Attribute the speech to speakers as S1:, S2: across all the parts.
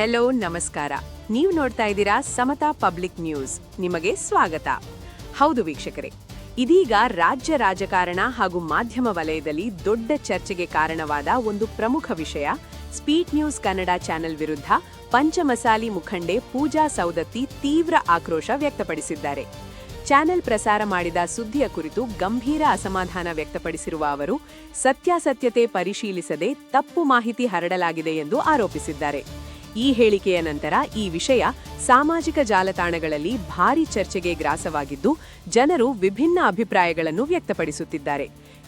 S1: Hello ನಮಸ್ಕಾರ. ನೀವು ನೋಡ್ತಾ ಇದ್ದೀರಾ ಸಮತಾ ಪಬ್ಲಿಕ್ ನ್ಯೂಸ್. ನಿಮಗೆ ಸ್ವಾಗತ. ಹೌದು ವೀಕ್ಷಕರೇ, ಇದೀಗ ರಾಜ್ಯ ರಾಜಕಾರಣ ಹಾಗೂ ಮಾಧ್ಯಮ ವಲಯದಲ್ಲಿ ದೊಡ್ಡ ಚರ್ಚೆಗೆ ಕಾರಣವಾದ ಒಂದು ಪ್ರಮುಖ ವಿಷಯ, ಸ್ಪೀಡ್ ನ್ಯೂಸ್ ಕನ್ನಡ ಚಾನೆಲ್ ವಿರುದ್ಧ ಪಂಚಮಸಾಲಿ ಮುಖಂಡೆ ಪೂಜಾ ಸೌದತ್ತಿ ತೀವ್ರ ಆಕ್ರೋಶ ವ್ಯಕ್ತಪಡಿಸಿದ್ದಾರೆ. ಚಾನೆಲ್ ಪ್ರಸಾರ ಮಾಡಿದ ಸುದ್ದಿಯ ಕುರಿತು ಗಂಭೀರ ಅಸಮಾಧಾನ ವ್ಯಕ್ತಪಡಿಸಿರುವ ಅವರು, ಸತ್ಯಾಸತ್ಯತೆ ಪರಿಶೀಲಿಸದೆ ತಪ್ಪು ಮಾಹಿತಿ ಹರಡಲಾಗಿದೆ ಎಂದು ಆರೋಪಿಸಿದ್ದಾರೆ. ಈ ಹೇಳಿಕೆಯ ನಂತರ ಈ ವಿಷಯ ಸಾಮಾಜಿಕ ಜಾಲತಾಣಗಳಲ್ಲಿ ಭಾರೀ ಚರ್ಚೆಗೆ ಗ್ರಾಸವಾಗಿದ್ದು, ಜನರು ವಿಭಿನ್ನ ಅಭಿಪ್ರಾಯಗಳನ್ನು ವ್ಯಕ್ತಪಡಿಸುತ್ತಿದ್ದಾರೆ.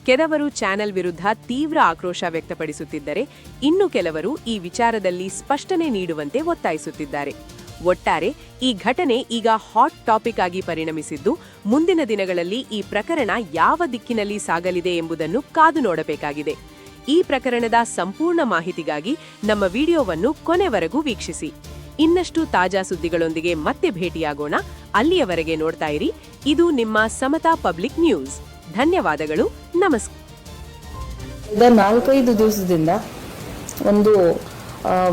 S1: ಕೆಲವರು ಚಾನೆಲ್ ವಿರುದ್ಧ ತೀವ್ರ ಆಕ್ರೋಶ ವ್ಯಕ್ತಪಡಿಸುತ್ತಿದ್ದರೆ, ಇನ್ನು ಕೆಲವರು ಈ ವಿಚಾರದಲ್ಲಿ ಸ್ಪಷ್ಟನೆ ನೀಡುವಂತೆ ಒತ್ತಾಯಿಸುತ್ತಿದ್ದಾರೆ. ಒಟ್ಟಾರೆ ಈ ಘಟನೆ ಈಗ ಹಾಟ್ ಟಾಪಿಕ್ ಆಗಿ ಪರಿಣಮಿಸಿದ್ದು, ಮುಂದಿನ ದಿನಗಳಲ್ಲಿ ಈ ಪ್ರಕರಣ ಯಾವ ದಿಕ್ಕಿನಲ್ಲಿ ಸಾಗಲಿದೆ ಎಂಬುದನ್ನು ಕಾದು ನೋಡಬೇಕಾಗಿದೆ. ಈ ಪ್ರಕರಣದ ಸಂಪೂರ್ಣ ಮಾಹಿತಿಗಾಗಿ ನಮ್ಮ ವಿಡಿಯೋವನ್ನು ಕೊನೆವರೆಗೂ ವೀಕ್ಷಿಸಿ. ಇನ್ನಷ್ಟು ತಾಜಾ ಸುದ್ದಿಗಳೊಂದಿಗೆ ಮತ್ತೆ ಭೇಟಿಯಾಗೋಣ. ಅಲ್ಲಿಯವರೆಗೆ ನೋಡ್ತಾ ಇರಿ, ಇದು ನಿಮ್ಮ ಸಮತಾ ಪಬ್ಲಿಕ್ ನ್ಯೂಸ್. ಧನ್ಯವಾದಗಳು. ನಮಸ್ಕಾರ.
S2: 4-5 ದಿವಸದಿಂದ ಒಂದು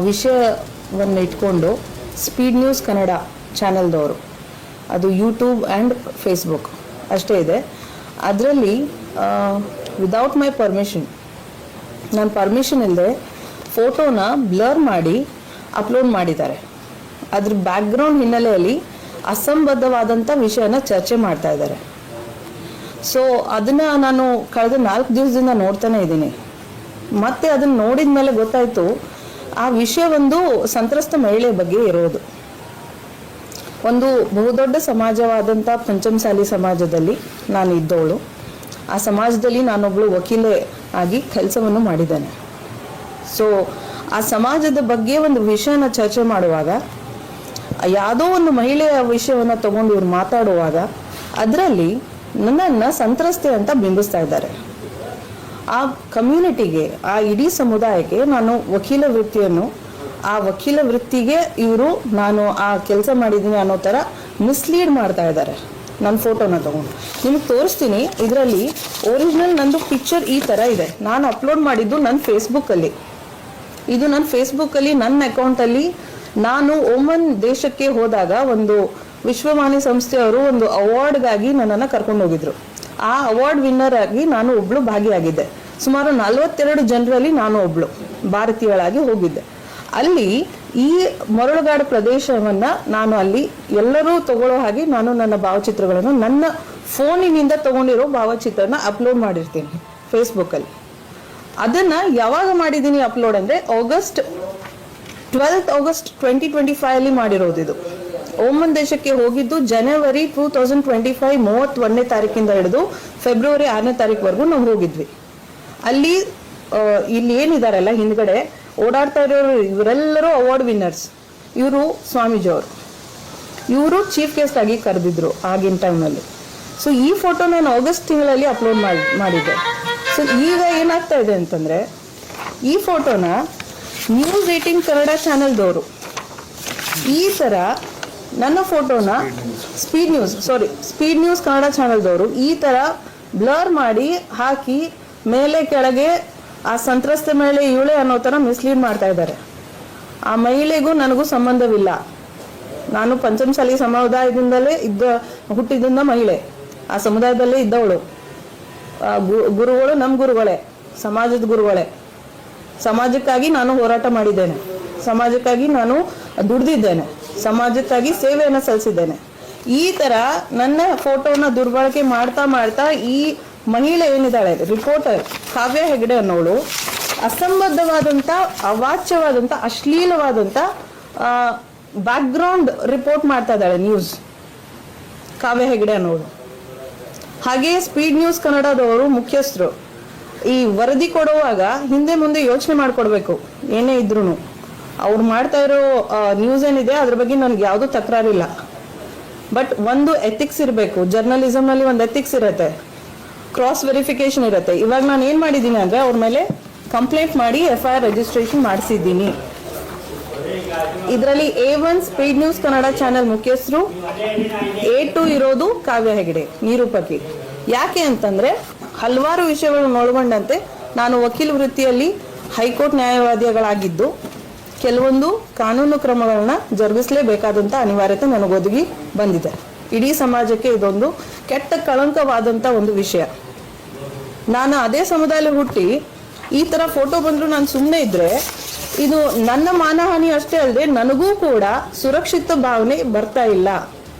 S2: ವಿಷಯವನ್ನು ಇಟ್ಕೊಂಡು ಸ್ಪೀಡ್ ನ್ಯೂಸ್ ಕನ್ನಡ ಚಾನೆಲ್ದವರು, ಅದು ಯೂಟ್ಯೂಬ್ ಆ್ಯಂಡ್ ಫೇಸ್ಬುಕ್ ಅಷ್ಟೇ ಇದೆ, ಅದರಲ್ಲಿ ವಿದೌಟ್ ಮೈ ಪರ್ಮಿಷನ್, ನನ್ನ ಪರ್ಮಿಷನ್ ಇಲ್ಲದೆ ಫೋಟೋನ ಬ್ಲರ್ ಮಾಡಿ ಅಪ್ಲೋಡ್ ಮಾಡಿದ್ದಾರೆ. ಅದ್ರ ಬ್ಯಾಕ್ಗ್ರೌಂಡ್ ಹಿನ್ನೆಲೆಯಲ್ಲಿ ಅಸಂಬದ್ಧವಾದಂಥ ವಿಷಯನ ಚರ್ಚೆ ಮಾಡ್ತಾ ಇದ್ದಾರೆ. ಸೊ ಅದನ್ನು ನಾನು ಕಳೆದ 4 ದಿವಸದಿಂದ ನೋಡ್ತಾನೆ ಇದ್ದೀನಿ. ಮತ್ತೆ ಅದನ್ನು ನೋಡಿದ ಮೇಲೆ ಗೊತ್ತಾಯಿತು, ಆ ವಿಷಯ ಒಂದು ಸಂತ್ರಸ್ತ ಮಹಿಳೆ ಬಗ್ಗೆ ಇರೋದು. ಒಂದು ಬಹುದೊಡ್ಡ ಸಮಾಜವಾದಂಥ ಪಂಚಮಸಾಲಿ ಸಮಾಜದಲ್ಲಿ ನಾನು ಇದ್ದವಳು. ಆ ಸಮಾಜದಲ್ಲಿ ನಾನೊಬ್ಬಳು ವಕೀಲೆ ಆಗಿ ಕೆಲಸವನ್ನು ಮಾಡಿದ್ದೇನೆ. ಸೊ ಆ ಸಮಾಜದ ಬಗ್ಗೆ ಒಂದು ವಿಷಯನ ಚರ್ಚೆ ಮಾಡುವಾಗ, ಯಾವುದೋ ಒಂದು ಮಹಿಳೆಯ ವಿಷಯವನ್ನು ತಗೊಂಡು ಇವ್ರು ಮಾತಾಡುವಾಗ ಅದರಲ್ಲಿ ನನ್ನನ್ನು ಸಂತ್ರಸ್ತೆ ಅಂತ ಬಿಂಬಿಸ್ತಾ ಇದ್ದಾರೆ. ಆ ಕಮ್ಯುನಿಟಿಗೆ, ಆ ಇಡೀ ಸಮುದಾಯಕ್ಕೆ ನಾನು ವಕೀಲ ವೃತ್ತಿಯನ್ನು, ಆ ವಕೀಲ ವೃತ್ತಿಗೆ ಇವರು ನಾನು ಆ ಕೆಲಸ ಮಾಡಿದ್ದೀನಿ ಅನ್ನೋ ಥರ ಮಿಸ್ಲೀಡ್ ಮಾಡ್ತಾ ಇದ್ದಾರೆ. ನನ್ನ ಫೋಟೋನ ತಗೊಂಡು ನಿಮಗೆ ತೋರಿಸ್ತೀನಿ. ಇದರಲ್ಲಿ ಒರಿಜಿನಲ್ ನಂದು ಪಿಕ್ಚರ್ ಈ ಥರ ಇದೆ. ನಾನು ಅಪ್ಲೋಡ್ ಮಾಡಿದ್ದು ನನ್ನ ಫೇಸ್ಬುಕ್ಕಲ್ಲಿ. ಇದು ನನ್ನ ಫೇಸ್ಬುಕ್ಕಲ್ಲಿ, ನನ್ನ ಅಕೌಂಟಲ್ಲಿ ನಾನು ಓಮನ್ ದೇಶಕ್ಕೆ ಹೋದಾಗ ಒಂದು ವಿಶ್ವವಾಣಿ ಸಂಸ್ಥೆಯವರು ಒಂದು ಅವಾರ್ಡ್ಗಾಗಿ ನನ್ನನ್ನು ಕರ್ಕೊಂಡು ಹೋಗಿದ್ರು. ಆ ಅವಾರ್ಡ್ ವಿನ್ನರ್ ಆಗಿ ನಾನು ಒಬ್ಳು ಭಾಗಿಯಾಗಿದ್ದೆ. ಸುಮಾರು 42 ಜನರಲ್ಲಿ ನಾನು ಒಬ್ಳು ಭಾರತೀಯಳಾಗಿ ಹೋಗಿದ್ದೆ. ಅಲ್ಲಿ ಈ ಮರಳುಗಾಡು ಪ್ರದೇಶವನ್ನ ನಾನು ಅಲ್ಲಿ ಎಲ್ಲರೂ ತಗೊಳ್ಳೋ ಹಾಗೆ ನಾನು ನನ್ನ ಭಾವಚಿತ್ರಗಳನ್ನು, ನನ್ನ ಫೋನಿನಿಂದ ತಗೊಂಡಿರೋ ಭಾವಚಿತ್ರನ ಅಪ್ಲೋಡ್ ಮಾಡಿರ್ತೀನಿ ಫೇಸ್ಬುಕ್ಕಲ್ಲಿ. ಅದನ್ನ ಯಾವಾಗ ಮಾಡಿದ್ದೀನಿ ಅಪ್ಲೋಡ್ ಅಂದರೆ August 2025 ಅಲ್ಲಿ ಮಾಡಿರೋದು. ಇದು ಓಮನ್ ದೇಶಕ್ಕೆ ಹೋಗಿದ್ದು ಜನವರಿ 2025 31ನೇ ತಾರೀಕಿಂದ ಹಿಡಿದು ಫೆಬ್ರವರಿ 6ನೇ ತಾರೀಕುವರೆಗೂ ನಾವು ಹೋಗಿದ್ವಿ. ಅಲ್ಲಿ ಇಲ್ಲಿ ಏನಿದಾರಲ್ಲ ಹಿಂದ್ಗಡೆ ಓಡಾಡ್ತಾ ಇರೋರು ಇವರೆಲ್ಲರೂ ಅವಾರ್ಡ್ ವಿನ್ನರ್ಸ್. ಇವರು ಸ್ವಾಮೀಜಿಯವರು, ಇವರು ಚೀಫ್ ಗೆಸ್ಟ್ ಆಗಿ ಕರೆದಿದ್ರು ಆಗಿನ ಟೈಮ್ನಲ್ಲಿ. ಸೊ ಈ ಫೋಟೋ ನಾನು ಆಗಸ್ಟ್ ತಿಂಗಳಲ್ಲಿ ಅಪ್ಲೋಡ್ ಮಾಡಿದ್ದೆ. ಸೊ ಈಗ ಏನಾಗ್ತಾ ಇದೆ ಅಂತಂದರೆ, ಈ ಫೋಟೋನ ನ್ಯೂಸ್ 18 ಕನ್ನಡ ಚಾನೆಲ್ದವರು ಈ ಥರ ನನ್ನ ಫೋಟೋನ ಸ್ಪೀಡ್ ನ್ಯೂಸ್ ಕನ್ನಡ ಚಾನೆಲ್ದವರು ಈ ಥರ ಬ್ಲರ್ ಮಾಡಿ ಹಾಕಿ ಮೇಲೆ ಕೆಳಗೆ ಆ ಸಂತ್ರಸ್ತ ಮಹಿಳೆ ಇವಳೆ ಅನ್ನೋ ಥರ ಮಿಸ್ಲೀಡ್ ಮಾಡ್ತಾ ಇದ್ದಾರೆ. ಆ ಮಹಿಳೆಗೂ ನನಗೂ ಸಂಬಂಧವಿಲ್ಲ. ನಾನು ಪಂಚಮಸಾಲಿ ಸಮುದಾಯದಿಂದಲೇ ಹುಟ್ಟಿದಿಂದ ಮಹಿಳೆ, ಆ ಸಮುದಾಯದಲ್ಲೇ ಇದ್ದವಳು. ಗುರುಗಳು ನಮ್ಮ ಗುರುಗಳೇ, ಸಮಾಜದ ಗುರುಗಳೇ. ಸಮಾಜಕ್ಕಾಗಿ ನಾನು ಹೋರಾಟ ಮಾಡಿದ್ದೇನೆ, ಸಮಾಜಕ್ಕಾಗಿ ನಾನು ದುಡ್ದಿದ್ದೇನೆ, ಸಮಾಜಕ್ಕಾಗಿ ಸೇವೆಯನ್ನು ಸಲ್ಲಿಸಿದ್ದೇನೆ. ಈ ಥರ ನನ್ನ ಫೋಟೋನ ದುರ್ಬಳಕೆ ಮಾಡ್ತಾ ಈ ಮಹಿಳೆ ಏನಿದ್ದಾಳೆ, ರಿಪೋರ್ಟರ್ ಕಾವ್ಯ ಹೆಗಡೆ ಅನ್ನೋಳು, ಅಸಂಬದ್ಧವಾದಂಥ, ಅವಾಚ್ಯವಾದಂಥ, ಅಶ್ಲೀಲವಾದಂಥ ಬ್ಯಾಕ್ಗ್ರೌಂಡ್ ರಿಪೋರ್ಟ್ ಮಾಡ್ತಾ ಇದ್ದಾಳೆ ನ್ಯೂಸ್, ಕಾವ್ಯ ಹೆಗಡೆ ಅನ್ನೋಳು. ಹಾಗೆಯೇ ಸ್ಪೀಡ್ ನ್ಯೂಸ್ ಕನ್ನಡದವರು ಮುಖ್ಯಸ್ಥರು ಈ ವರದಿ ಕೊಡುವಾಗ ಹಿಂದೆ ಮುಂದೆ ಯೋಚನೆ ಮಾಡಿಕೊಡ್ಬೇಕು. ಏನೇ ಇದ್ರೂ ಅವ್ರು ಮಾಡ್ತಾ ಇರೋ ನ್ಯೂಸ್ ಏನಿದೆ ಅದ್ರ ಬಗ್ಗೆ ನನಗೆ ಯಾವುದೂ ತಕರಾರಿಲ್ಲ. ಬಟ್ ಒಂದು ಎಥಿಕ್ಸ್ ಇರಬೇಕು. ಜರ್ನಲಿಸಮ್ನಲ್ಲಿ ಒಂದು ಎಥಿಕ್ಸ್ ಇರುತ್ತೆ, ಕ್ರಾಸ್ ವೆರಿಫಿಕೇಶನ್ ಇರುತ್ತೆ. ಇವಾಗ ನಾನು ಏನು ಮಾಡಿದ್ದೀನಿ ಅಂದರೆ, ಅವ್ರ ಮೇಲೆ ಕಂಪ್ಲೇಂಟ್ ಮಾಡಿ FIR ರಿಜಿಸ್ಟ್ರೇಷನ್ ಮಾಡಿಸಿದ್ದೀನಿ. ಇದರಲ್ಲಿ A1 speed news Kannada channel ಮುಖ್ಯಸ್ಥರು, A2 ಇರೋದು ಕಾವ್ಯ ಹೆಗಡೆ, ನಿರೂಪಕಿ. ಯಾಕೆ ಅಂತಂದರೆ, ಹಲವಾರು ವಿಷಯಗಳನ್ನು ಒಳಗೊಂಡಂತೆ ನಾನು ವಕೀಲ ವೃತ್ತಿಯಲ್ಲಿ ಹೈಕೋರ್ಟ್ ನ್ಯಾಯವಾದಿಗಳಾಗಿದ್ದು, ಕೆಲವೊಂದು ಕಾನೂನು ಕ್ರಮಗಳನ್ನ ಜರುಗಿಸಲೇಬೇಕಾದಂಥ ಅನಿವಾರ್ಯತೆ ನನಗೊದಗಿ ಬಂದಿದೆ. ಇಡೀ ಸಮಾಜಕ್ಕೆ ಇದೊಂದು ಕೆಟ್ಟ ಕಳಂಕವಾದಂಥ ಒಂದು ವಿಷಯ. ನಾನು ಅದೇ ಸಮುದಾಯದಲ್ಲಿ ಹುಟ್ಟಿ ಈ ಥರ ಫೋಟೋ ಬಂದರೂ ನಾನು ಸುಮ್ಮನೆ ಇದ್ದರೆ ಇದು ನನ್ನ ಮಾನಹಾನಿ ಅಷ್ಟೇ ಅಲ್ಲದೆ ನನಗೂ ಕೂಡ ಸುರಕ್ಷಿತ ಭಾವನೆ ಬರ್ತಾ ಇಲ್ಲ.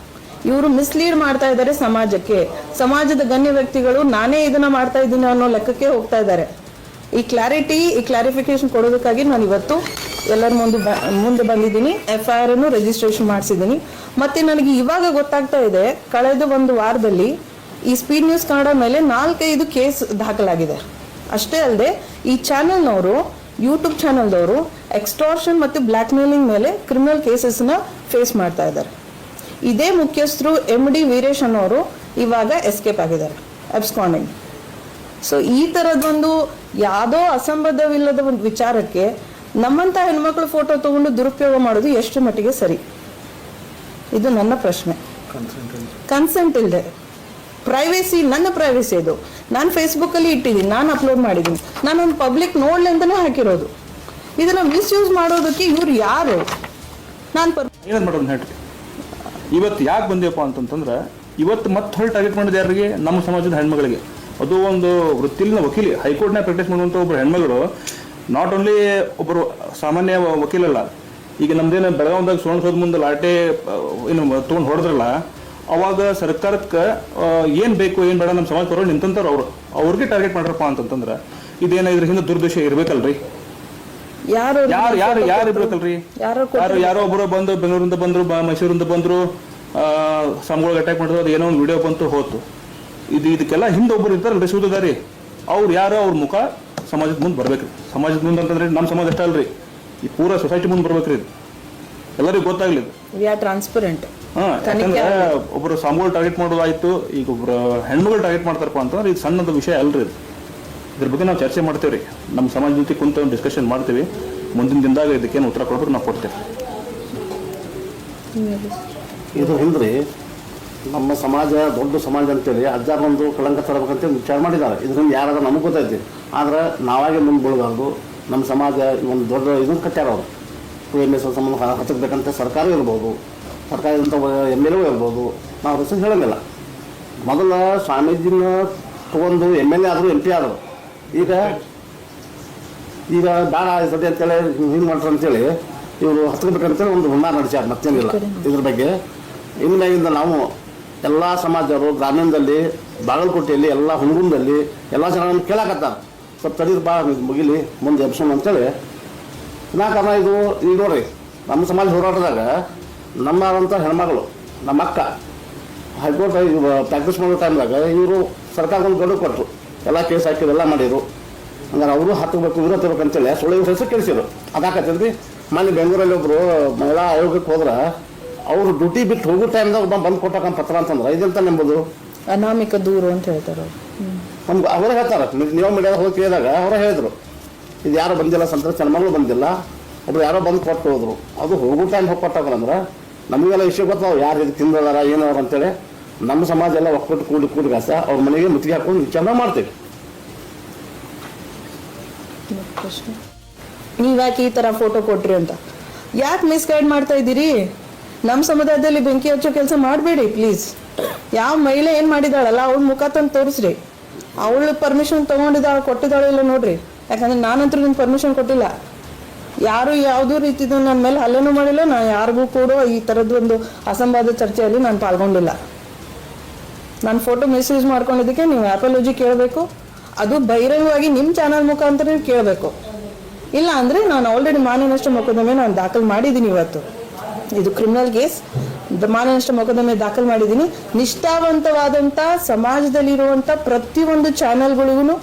S2: ಇವರು ಮಿಸ್ಲೀಡ್ ಮಾಡ್ತಾ ಇದ್ದಾರೆ ಸಮಾಜಕ್ಕೆ. ಸಮಾಜದ ಗಣ್ಯ ವ್ಯಕ್ತಿಗಳು ನಾನೇ ಇದನ್ನ ಮಾಡ್ತಾ ಇದ್ದೀನಿ ಅನ್ನೋ ಲೆಕ್ಕಕ್ಕೆ ಹೋಗ್ತಾ ಇದ್ದಾರೆ. ಈ ಕ್ಲಾರಿಫಿಕೇಶನ್ ಕೊಡೋದಕ್ಕಾಗಿ ನಾನು ಇವತ್ತು ಎಲ್ಲರ ಮುಂದೆ ಬಂದಿದ್ದೀನಿ. FIR ಅನ್ನು ರಿಜಿಸ್ಟ್ರೇಷನ್ ಮಾಡಿಸಿದ್ದೀನಿ. ಮತ್ತೆ ನನಗೆ ಇವಾಗ ಗೊತ್ತಾಗ್ತಾ ಇದೆ, ಕಳೆದ ಒಂದು ವಾರದಲ್ಲಿ ಈ ಸ್ಪೀಡ್ ನ್ಯೂಸ್ ಕನ್ನಡ ಮೇಲೆ 4-5 ಕೇಸ್ ದಾಖಲಾಗಿದೆ. ಅಷ್ಟೇ ಅಲ್ಲದೆ ಈ ಚಾನೆಲ್ನವರು, ಯೂಟ್ಯೂಬ್ ಚಾನೆಲ್ದವರು ಎಕ್ಸ್ಟಾರ್ಷನ್ ಮತ್ತು ಬ್ಲ್ಯಾಕ್ ಮೇಲಿಂಗ್ ಮೇಲೆ ಕ್ರಿಮಿನಲ್ ಕೇಸಸ್ನ ಫೇಸ್ ಮಾಡ್ತಾ ಇದ್ದಾರೆ. ಇದೇ ಮುಖ್ಯಸ್ಥರು MD ವೀರೇಶ್ ಅನ್ನೋರು ಇವಾಗ ಎಸ್ಕೇಪ್ ಆಗಿದ್ದಾರೆ, ಅಬ್ಸ್ಕಾಂಡಿಂಗ್. ಸೊ ಈ ಥರದೊಂದು ಯಾವುದೋ ಅಸಂಬದ್ಧವಿಲ್ಲದ ಒಂದು ವಿಚಾರಕ್ಕೆ ನಮ್ಮಂಥ ಹೆಣ್ಮಕ್ಳು ಫೋಟೋ ತಗೊಂಡು ದುರುಪಯೋಗ ಮಾಡೋದು ಎಷ್ಟು ಮಟ್ಟಿಗೆ ಸರಿ? ಇದು ನನ್ನ ಪ್ರಶ್ನೆ. ಕನ್ಸೆಂಟ್ ಇಲ್ಲದೆ ಪ್ರೈವೇಸಿ, ನನ್ನ ಪ್ರೈವೇಸಿ ಇದು. ನಾನು ಫೇಸ್ಬುಕ್ಕಲ್ಲಿ ಇಟ್ಟಿದ್ದೀನಿ, ನಾನು ಅಪ್ಲೋಡ್ ಮಾಡಿದ್ದೀನಿ, ನಾನೊಂದು ಪಬ್ಲಿಕ್ ನೋಡ್ಲಿ ಅಂತಲೇ ಹಾಕಿರೋದು. ಇದನ್ನು ಮಿಸ್ಯೂಸ್ ಮಾಡೋದಕ್ಕೆ ಇವ್ರು ಯಾರು?
S3: ಏನು ಮಾಡೋದು ಹೇಳ್ರಿ. ಇವತ್ತು ಯಾಕೆ ಬಂದಿವಪ್ಪ ಅಂತಂತಂದ್ರೆ, ಇವತ್ತು ಮತ್ತೆ ಹೊಳ್ಳಿ ಟಾರ್ಗೆಟ್ ಮಾಡಿದ ಯಾರಿಗೆ? ನಮ್ಮ ಸಮಾಜದ ಹೆಣ್ಮಗಳಿಗೆ. ಅದು ಒಂದು ವೃತ್ತಿಲಿನ ವಕೀಲಿ, ಹೈಕೋರ್ಟ್ನಾಗ ಪ್ರಾಕ್ಟೀಸ್ ಮಾಡುವಂಥ ಒಬ್ಬರು ಹೆಣ್ಮಗಳು. ನಾಟ್ ಓನ್ಲಿ ಒಬ್ಬರು ಸಾಮಾನ್ಯ ವಕೀಲಲ್ಲ. ಈಗ ನಮ್ದೇನು ಬೆಳಗಾವಿದಾಗ ಸುವರ್ಣಸೌಧ ಮುಂದೆ ಲಾಟೆ ಏನು ತೊಗೊಂಡು ಹೊಡೆದ್ರಲ್ಲ, ಅವಾಗ ಸರ್ಕಾರಕ್ಕೆ ಏನು ಬೇಕು ಏನು ಬೇಡ ನಮ್ಮ ಸಮಾಜ ಪರವಾಗಿ ನಿಂತಂತವ್ರು ಅವ್ರಿಗೆ ಟಾರ್ಗೆಟ್ ಮಾಡ್ರಪ್ಪ ಅಂತಂತಂದ್ರೆ ಇದೇನ ಇದ್ರ ಹಿಂದೆ ದುರ್ದೇಶ ಇರ್ಬೇಕಲ್ರಿ? ಯಾರು ಇರ್ಬೇಕಲ್ರಿ? ಯಾರೋ ಒಬ್ಬರು ಬಂದು ಬೆಂಗಳೂರಿಂದ ಬಂದ್ರು, ಮೈಸೂರಿಂದ ಬಂದ್ರು, ಸ್ವಾಮಿಗಳಿಗೆ ಅಟ್ಯಾಕ್ ಮಾಡಿದ್ರು, ಅದು ಏನೋ ಒಂದು ವಿಡಿಯೋ ಬಂತು ಹೋತು. ಇದಕ್ಕೆಲ್ಲ ಹಿಂದೆ ಒಬ್ಬರು ಇರ್ತಾರಲ್ರಿ ಸೂತ್ರಧಾರಿ. ಅವ್ರು ಯಾರೋ ಅವ್ರ ಮುಖ ಸಮಾಜದ ಮುಂದೆ ಬರ್ಬೇಕ್ರಿ. ಸಮಾಜದ ಮುಂದೆ ಅಂತಂದ್ರೆ ನಮ್ಮ ಸಮಾಜ ಅಷ್ಟೇ ಅಲ್ರಿ, ಈ ಪೂರಾ ಸೊಸೈಟಿ ಮುಂದೆ ಬರ್ಬೇಕ್ರಿ. ಇದು ಎಲ್ಲರಿಗೂ ಗೊತ್ತಾಗ್ಲಿ.
S2: ಟ್ರಾನ್ಸ್ಪರೆಂಟ್.
S3: ಯಾಕಂದ್ರೆ ಒಬ್ಬರು ಸ್ವಾಮಿಗಳು ಟಾರ್ಗೆಟ್ ಮಾಡೋದಾಯ್ತು, ಈಗ ಒಬ್ಬರು ಹೆಣ್ಮಗಳು ಟಾರ್ಗೆಟ್ ಮಾಡ್ತಾರಪ್ಪ ಅಂತಂದ್ರೆ ಇದು ಸಣ್ಣದ ವಿಷಯ ಅಲ್ರಿ. ಇದ್ರ ಬಗ್ಗೆ ನಾವು ಚರ್ಚೆ ಮಾಡ್ತೇವೆ ರೀ, ನಮ್ಮ ಸಮಾಜ ಜೊತೆ ಕುಂತ ಒಂದು ಡಿಸ್ಕಷನ್ ಮಾಡ್ತೀವಿ. ಮುಂದಿನ ದಿನದಾಗ ಇದಕ್ಕೇನು ಉತ್ತರ ಕೊಡ್ಬೇಕು ನಾವು ಕೊಡ್ತೇವೆ.
S4: ಇದು ಹಿಂದ್ರಿ ನಮ್ಮ ಸಮಾಜ ದೊಡ್ಡ ಸಮಾಜ ಅಂತೇಳಿ ಅಜ್ಜಾರೊಂದು ಕಳಂಕ ತರಬೇಕಂತೇಳಿ ವಿಚಾರ ಮಾಡಿದ್ದಾರೆ. ಇದರಿಂದ ಯಾರಾದ್ರೂ ನಮಗೆ ಗೊತ್ತೈತಿ, ಆದ್ರೆ ನಾವಾಗೆ ಮುಂದೆ ಬೀಳಬಾರ್ದು. ನಮ್ಮ ಸಮಾಜ ಒಂದು ದೊಡ್ಡ ಇದನ್ನು ಕಟ್ಟ್ಯಾರ ಅವರು. PMS ಸಂಬಂಧ ಹಚ್ಚಬೇಕಂತ ಸರ್ಕಾರ ಇರ್ಬೋದು, ಸರ್ಕಾರದಂಥ MLA ಇರ್ಬೋದು, ನಾವು ಹೆಸರು ಹೇಳಂಗಿಲ್ಲ. ಮೊದಲ ಸ್ವಾಮೀಜಿನ ತೊಗೊಂಡು MLA ಆದರು, MP ಆದರು. ಈಗ ಬೇಡ ಸದ್ಯ ಅಂತೇಳಿ ಹಿಂಗೆ ಮಾಡ್ತಾರೆ ಅಂತೇಳಿ ಇವರು ಹತ್ಕೋಬೇಕಂತೇಳಿ ಒಂದು ಹುನ್ನಾರ ನಡೆಸ್ಯಾರ, ಮತ್ತೇನಿಲ್ಲ ಇದ್ರ ಬಗ್ಗೆ. ಇನ್ಮ್ಯಾಗಿಂದ ನಾವು ಎಲ್ಲ ಸಮಾಜರು ಗ್ರಾಮೀಣದಲ್ಲಿ, ಬಾಗಲಕೋಟೆಯಲ್ಲಿ, ಎಲ್ಲ ಹುಣಗುಂದಲ್ಲಿ ಎಲ್ಲ ಜನರನ್ನು ಕೇಳಾಕತ್ತಾರ, ಸ್ವಲ್ಪ ತಡೀರು ಬಾ ಮುಗಿಲಿ ಮುಂದೆ ಎಬ್ಸೋಣ ಅಂತೇಳಿ. ಕಾರಣ ಇದು ಈಗ ನೋಡ್ರಿ, ನಮ್ಮ ಸಮಾಜ ಹೋರಾಟದಾಗ ನಮ್ಮಂಥ ಹೆಣ್ಮಗಳು, ನಮ್ಮ ಅಕ್ಕ ಹೈಕೋರ್ಟ್ ಪ್ರಾಕ್ಟೀಸ್ ಮಾಡೋ ಟೈಮ್ದಾಗ ಇವರು ಸರ್ಕಾರಕ್ಕೆ ಗಡುವು ಕೊಟ್ಟರು, ಎಲ್ಲ ಕೇಸ್ ಹಾಕಿದ್ರು, ಎಲ್ಲ ಮಾಡಿದ್ರು. ಹಂಗಾರೆ ಅವರು ಹತ್ತಬೇಕು, ಇವರು ಹತ್ತಬೇಕಂತೇಳಿ ಸುಳ್ಳು ಹೆಸರು ಕೇಳಿಸಿದ್ರು. ಅದಾಕತ್ತೇನ್ರಿ. ಮೊನ್ನೆ ಬೆಂಗಳೂರಲ್ಲಿ ಒಬ್ಬರು ಮಹಿಳಾ ಆಯೋಗಕ್ಕೆ ಹೋದ್ರೆ ಅವರು ಡ್ಯೂಟಿ ಬಿಟ್ಟು ಹೋಗೋ ಟೈಮ್ದಾಗ ಬಂದು ಕೊಟ್ಟಕ್ಕಂತ ಪತ್ರ ಅಂತಂದ್ರೆ ಇದೆಂತ ನಂಬೋದು
S2: ಅನಾಮಿಕ ದೂರು ಅಂತ ಹೇಳ್ತಾರೆ.
S4: ನಮ್ಗೆ ಅವರೇ ಹೇಳ್ತಾರೆ, ನೀವು ಮೀಡಿಯಾದ ಹೋಗಿ ಕೇಳಿದಾಗ ಅವರೇ ಹೇಳಿದ್ರು, ಇದು ಯಾರು ಬಂದಿಲ್ಲ, ಸಂತರ ಹೆಣ್ಮಗಳು ಬಂದಿಲ್ಲ, ಒಬ್ರು ಯಾರೋ ಬಂದು ಕೊಟ್ಟು ಹೋದ್ರು. ಅದು ಹೋಗೋ ಟೈಮ್ ಹೋಗಿ ಕೊಟ್ಟಾಗ್ರಂದ್ರೆ ನಮಗೆಲ್ಲ ವಿಷಯ ಗೊತ್ತಾವ, ಯಾರು ಇದು ತಿಂದದಾರ ಏನವ್ರು ಅಂತೇಳಿ. ನಮ್ಮ ಸಮಾಜ ಎಲ್ಲ ಒಕ್ಕಟ್ಟು ಕೂಡಿ ಗಾಸ ಅವ್ರ ಮನೆಗೆ ಮುತ್ತಿಗೆ ಹಾಕೊಂಡು ವಿಚಾರ ಮಾಡ್ತೀವಿ.
S2: ನೀವ್ಯಾಕೆ ಈ ಥರ ಫೋಟೋ ಕೊಟ್ರಿ ಅಂತ ಯಾಕೆ ಮಿಸ್ಗೈಡ್ ಮಾಡ್ತಾ ಇದ್ದೀರಿ? ನಮ್ಮ ಸಮುದಾಯದಲ್ಲಿ ಬೆಂಕಿ ಹಚ್ಚೋ ಕೆಲಸ ಮಾಡಬೇಡಿ ಪ್ಲೀಸ್. ಯಾವ ಮಹಿಳೆ ಏನು ಮಾಡಿದಾಳಲ್ಲ ಅವಳ ಮುಖ ತಂದು ತೋರಿಸ್ರಿ. ಅವಳು ಪರ್ಮಿಷನ್ ತೊಗೊಂಡಿದ್ದಾಳೆ, ಕೊಟ್ಟಿದ್ದಾಳೆ ಇಲ್ಲ ನೋಡ್ರಿ. ಯಾಕಂದ್ರೆ ನಾನಂತೂ ನಿಮ್ಗೆ ಪರ್ಮಿಷನ್ ಕೊಟ್ಟಿಲ್ಲ. ಯಾರು ಯಾವುದೂ ರೀತಿದು ನನ್ನ ಮೇಲೆ ಹಲ್ಲೆನೂ ಮಾಡಿಲ್ಲ. ನಾನು ಯಾರಿಗೂ ಕೂಡ ಈ ಥರದ್ದು ಒಂದು ಅಸಂವಾದ ಚರ್ಚೆಯಲ್ಲಿ ನಾನು ಪಾಲ್ಗೊಂಡಿಲ್ಲ. ನಾನು ಫೋಟೋ ಮಿಸ್ಯೂಸ್ ಮಾಡ್ಕೊಂಡಿದ್ದಕ್ಕೆ ನೀವು ಅಪಾಲಜಿ ಕೇಳಬೇಕು. ಅದು ಬಹಿರಂಗವಾಗಿ ನಿಮ್ಮ ಚಾನಲ್ ಮುಖಾಂತರ ನೀವು ಕೇಳಬೇಕು. ಇಲ್ಲ ಅಂದರೆ ನಾನು ಆಲ್ರೆಡಿ ಮಾನನಷ್ಟ ಮೊಕದ್ದಮೆ ನಾನು ದಾಖಲು ಮಾಡಿದ್ದೀನಿ. ಇವತ್ತು ಇದು ಕ್ರಿಮಿನಲ್ ಕೇಸ್, ಮಾನನಷ್ಟ ಮೊಕದ್ದಮೆ ದಾಖಲು ಮಾಡಿದ್ದೀನಿ. ನಿಷ್ಠಾವಂತವಾದಂಥ ಸಮಾಜದಲ್ಲಿರುವಂಥ ಪ್ರತಿಯೊಂದು ಚಾನಲ್ಗಳಿಗೂ,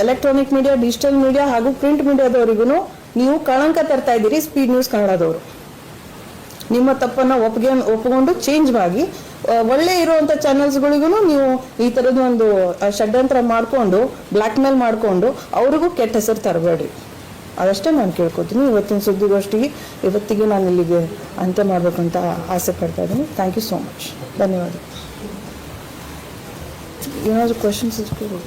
S2: ಎಲೆಕ್ಟ್ರಾನಿಕ್ ಮೀಡಿಯಾ, ಡಿಜಿಟಲ್ ಮೀಡಿಯಾ ಹಾಗೂ ಪ್ರಿಂಟ್ ಮೀಡಿಯಾದವರಿಗೂ ನೀವು ಕಳಂಕ ತರ್ತಾ ಇದ್ದೀರಿ. ಸ್ಪೀಡ್ ನ್ಯೂಸ್ ಕನ್ನಡದವರು ನಿಮ್ಮ ತಪ್ಪನ್ನು ಒಪ್ಪಿಕೊಂಡು ಚೇಂಜ್ ಆಗಿ ಒಳ್ಳೆ ಇರುವಂಥ ಚಾನಲ್ಸ್ಗಳಿಗೂ ನೀವು ಈ ಥರದ್ದು ಒಂದು ಷಡ್ಯಂತ್ರ ಮಾಡಿಕೊಂಡು ಬ್ಲ್ಯಾಕ್ ಮೇಲ್ ಮಾಡಿಕೊಂಡು ಅವ್ರಿಗೂ ಕೆಟ್ಟ ಹೆಸರು ತರಬೇಡಿ. ಅದಷ್ಟೇ ನಾನು ಕೇಳ್ಕೊತೀನಿ. ಇವತ್ತಿನ ಇವತ್ತಿಗೆ ನಾನು ಇಲ್ಲಿಗೆ ಅಂತ್ಯ ಮಾಡಬೇಕಂತ ಆಸೆ ಪಡ್ತಾ ಇದ್ದೀನಿ. Thank you so much. ಧನ್ಯವಾದ. ಏನಾದರೂ ಕ್ವಶನ್ಸ್ ಇರ್ಬೋದು?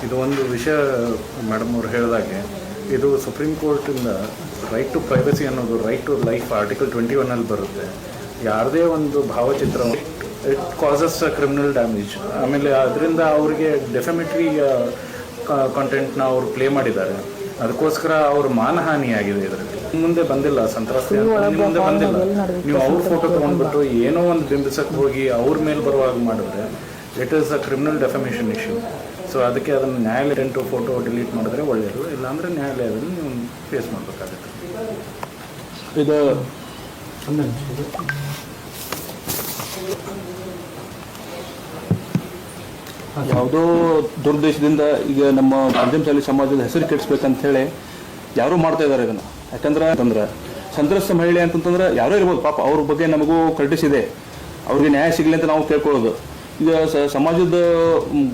S5: ಇದು ಒಂದು ವಿಷಯ ಮೇಡಮ್ ಅವ್ರು ಹೇಳಿದಾಗೆ ಇದು ಸುಪ್ರೀಂ ಕೋರ್ಟಿಂದ ರೈಟ್ ಟು ಪ್ರೈವಸಿ ಅನ್ನೋದು ರೈಟ್ ಟು ಲೈಫ್ ಆರ್ಟಿಕಲ್ 21 ಬರುತ್ತೆ. ಯಾರದೇ ಒಂದು ಭಾವಚಿತ್ರ ಇಟ್ ಕಾಸಸ್ ಕ್ರಿಮಿನಲ್ ಡ್ಯಾಮೇಜ್. ಆಮೇಲೆ ಅದರಿಂದ ಅವ್ರಿಗೆ ಡೆಫಿಮೆಟ್ರಿ ಕಾಂಟೆಂಟ್ನ ಅವ್ರು ಪ್ಲೇ ಮಾಡಿದ್ದಾರೆ, ಅದಕ್ಕೋಸ್ಕರ ಅವ್ರ ಮಾನಹಾನಿಯಾಗಿದೆ. ಇದರಲ್ಲಿ ಮುಂದೆ ಬಂದಿಲ್ಲ ಸಂತ್ರಸ್ತೆ ಅಂತ ಮುಂದೆ ಬಂದಿಲ್ಲ. ನೀವು ಅವ್ರ ಫೋಟೋ ತೊಗೊಂಡ್ಬಿಟ್ಟು ಏನೋ ಒಂದು ಬಿಂಬಿಸಕ್ಕೆ ಹೋಗಿ ಅವ್ರ ಮೇಲೆ ಬರುವಾಗ ಮಾಡಿದ್ರೆ it is a criminal defamation issue. So ಅದಕ್ಕೆ ಅದನ್ನು ನ್ಯಾಯಾಲಯ ಫೋಟೋ ಡಿಲೀಟ್ ಮಾಡಿದ್ರೆ ಒಳ್ಳೆಯದು, ಇಲ್ಲಾಂದರೆ ನ್ಯಾಯಾಲಯದಲ್ಲಿ ನೀವು ಫೇಸ್ ಮಾಡಬೇಕಾಗುತ್ತೆ.
S3: ಇದು ಯಾವುದೋ ದುರುದ್ದೇಶದಿಂದ ಈಗ ನಮ್ಮ ಪಂಚಮಸಾಲಿ ಸಮಾಜದ ಹೆಸರು ಕೆಡಿಸ್ಬೇಕಂತ ಹೇಳಿ ಯಾರೂ ಮಾಡ್ತಾ ಇದ್ದಾರೆ ಇದನ್ನು. ಯಾಕಂದ್ರೆ ಸಂತ್ರಸ್ತ ಮಹಿಳೆ ಅಂತಂತಂದ್ರೆ ಯಾರೋ ಇರ್ಬೋದು ಪಾಪ, ಅವ್ರ ಬಗ್ಗೆ ನಮಗೂ ಕಟ್ಟಿಸಿದೆ, ಅವ್ರಿಗೆ ನ್ಯಾಯ ಸಿಗಲಿ ಅಂತ ನಾವು ಕೇಳ್ಕೊಳ್ಳೋದು. ಈಗ ಸಮಾಜದ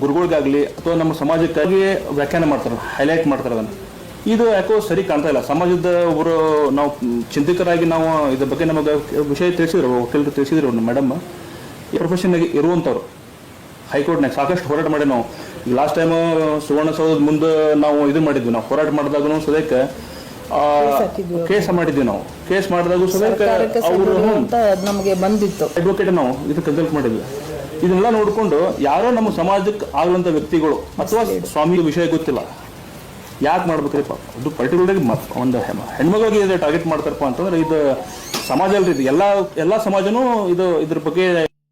S3: ಗುರುಗಳಿಗಾಗಲಿ ಅಥವಾ ನಮ್ಮ ಸಮಾಜಕ್ಕಾಗಿ ವ್ಯಾಖ್ಯಾನ ಮಾಡ್ತಾರೆ, ಹೈಲೈಟ್ ಮಾಡ್ತಾರೆ ಅದನ್ನು. ಇದು ಯಾಕೋ ಸರಿ ಕಾಣ್ತಾ ಇಲ್ಲ. ಸಮಾಜದ ಒಬ್ಬರು ನಾವು ಚಿಂತಕರಾಗಿ ನಾವು ಇದ್ರ ಬಗ್ಗೆ ನಮಗೆ ವಿಷಯ ತಿಳಿಸಿದ್ರು, ವಕೀಲರು ತಿಳಿಸಿದ್ರು ಮೇಡಮ್. ಈ ಪ್ರೊಫೆಷನ್ನಾಗಿ ಇರುವಂಥವ್ರು ಹೈಕೋರ್ಟ್ನಾಗ ಸಾಕಷ್ಟು ಹೋರಾಟ ಮಾಡಿ ನಾವು ಈಗ ಲಾಸ್ಟ್ ಟೈಮ್ ಸುವರ್ಣಸೌಧದ ಮುಂದೆ ನಾವು ಇದು ಮಾಡಿದ್ವಿ. ನಾವು ಹೋರಾಟ ಮಾಡಿದಾಗೂ ಸದ್ಯಕ್ಕೆ ಕೇಸ್ ಮಾಡಿದ್ವಿ. ನಾವು ಕೇಸ್ ಮಾಡಿದಾಗೂ ಸದ್ಯಕ್ಕೆ ಅವರು
S2: ನಮಗೆ ಬಂದಿತ್ತು,
S3: ಅಡ್ವೊಕೇಟ್ ನಾವು ಇದು ಕನ್ಸಲ್ಟ್ ಮಾಡಿದ್ವಿ. ಇದನ್ನೆಲ್ಲ ನೋಡಿಕೊಂಡು ಯಾರೋ ನಮ್ಮ ಸಮಾಜಕ್ಕೆ ಆಗಲಂಥ ವ್ಯಕ್ತಿಗಳು ಅಥವಾ ಸ್ವಾಮಿ ವಿಷಯ ಗೊತ್ತಿಲ್ಲ, ಯಾಕೆ ಮಾಡ್ಬೇಕ್ರಿಪ್ಪ? ಅದು ಪರ್ಟಿಕ್ಯುಲರ್ಲಿ ಒಂದು ಹೆಣ್ಮಗಳಿಗೆ ಇದು ಟಾರ್ಗೆಟ್ ಮಾಡ್ತಾರಪ್ಪ ಅಂತಂದ್ರೆ ಇದು ಸಮಾಜ ಅಲ್ರಿ, ಇದು ಎಲ್ಲ ಸಮಾಜನೂ ಇದ್ರ ಬಗ್ಗೆ